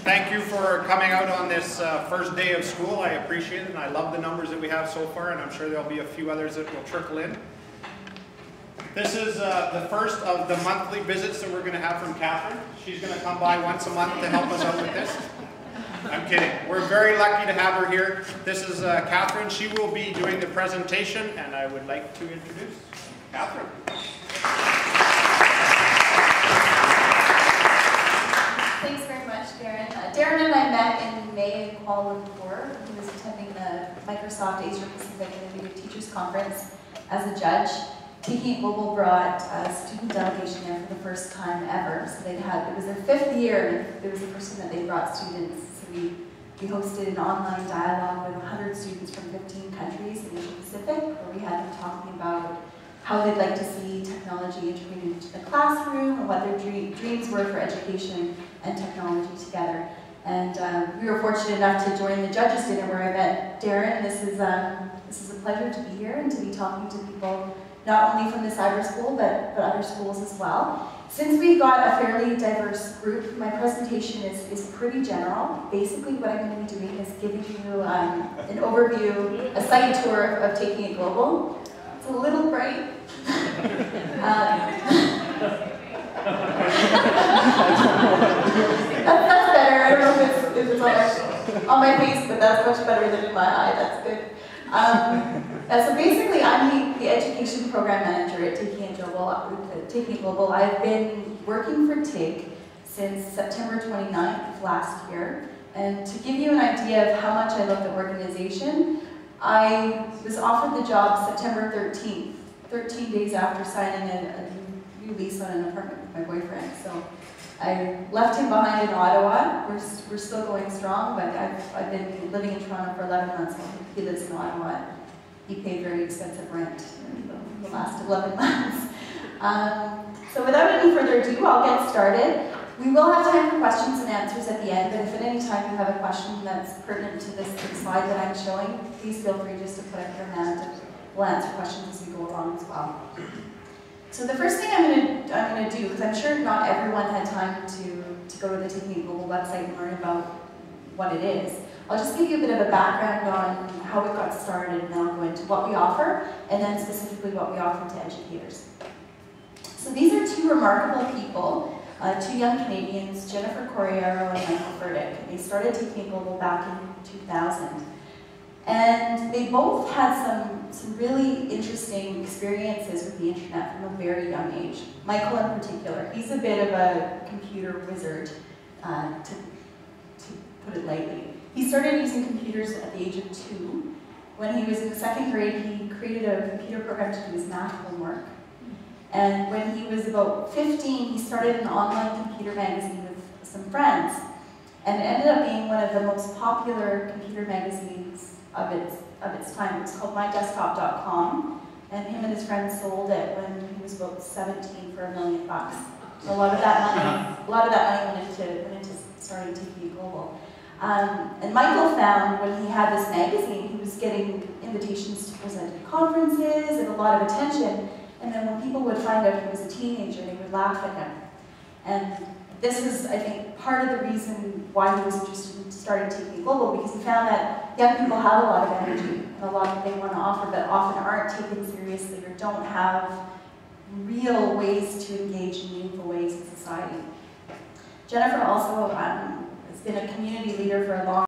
Thank you for coming out on this first day of school. I appreciate it, and I love the numbers that we have so far, and I'm sure there'll be a few others that will trickle in. This is the first of the monthly visits that we're going to have from Catherine. She's going to come by once a month to help us out with this. I'm kidding. We're very lucky to have her here. This is Catherine. She will be doing the presentation, and I would like to introduce Catherine. Thanks very much, Darren. Darren and I met in May in Kuala Lumpur. He was attending the Microsoft Asia Pacific Innovative Teachers Conference as a judge. Taking It Global brought a student delegation there for the first time ever. So it was their 5th year, and it was the first time that they brought students. So we hosted an online dialogue with 100 students from 15 countries in Asia Pacific, where we had them talking about how they'd like to see technology integrated into the classroom, and what their dreams were for education and technology together. And we were fortunate enough to join the judges' dinner where I met Darren. This is a pleasure to be here and to be talking to people not only from the cyber school, but other schools as well. Since we've got a fairly diverse group, my presentation is pretty general. Basically what I'm going to be doing is giving you an overview, a site tour of Taking It Global. It's a little bright. That's better. I don't know if it's on my face, but that's much better than in my eye. That's good. So basically, I'm the education program manager at Taking It Global. I've been working for TIG since September 29th of last year. And to give you an idea of how much I love the organization, I was offered the job September 13th, 13 days after signing a new lease on an apartment with my boyfriend. So I left him behind in Ottawa. We're still going strong, but I've been living in Toronto for 11 months. He lives in Ottawa. He paid very expensive rent in the last 11 months. So without any further ado, I'll get started. We will have time for questions and answers at the end, but if at any time you have a question that's pertinent to this slide that I'm showing, please feel free just to put up your hand and we'll answer questions as we go along as well. So the first thing I'm going to do, because I'm sure not everyone had time to go to the Taking It Global website and learn about what it is. I'll just give you a bit of a background on how it got started, and then I'll go into what we offer, and then specifically what we offer to educators. So these are two remarkable people, two young Canadians, Jennifer Corriero and Michael Furtick. They started Taking It Global back in 2000. And they both had some really interesting experiences with the internet from a very young age. Michael in particular, he's a bit of a computer wizard, to put it lightly. He started using computers at the age of 2. When he was in the 2nd grade, he created a computer program to do his math homework. And when he was about 15, he started an online computer magazine with some friends. And it ended up being one of the most popular computer magazines of its time. It was called MyDesktop.com, and him and his friends sold it when he was about 17 for $1 million. A lot of that money went into starting Taking It Global. And Michael found when he had this magazine, he was getting invitations to present at conferences and a lot of attention. And then when people would find out he was a teenager, they would laugh at him. And this was, I think, part of the reason why he was interested in starting Taking It Global, because he found that young people have a lot of energy and a lot that they want to offer, but often aren't taken seriously or don't have real ways to engage in meaningful ways in society. Jennifer also has been a community leader for a long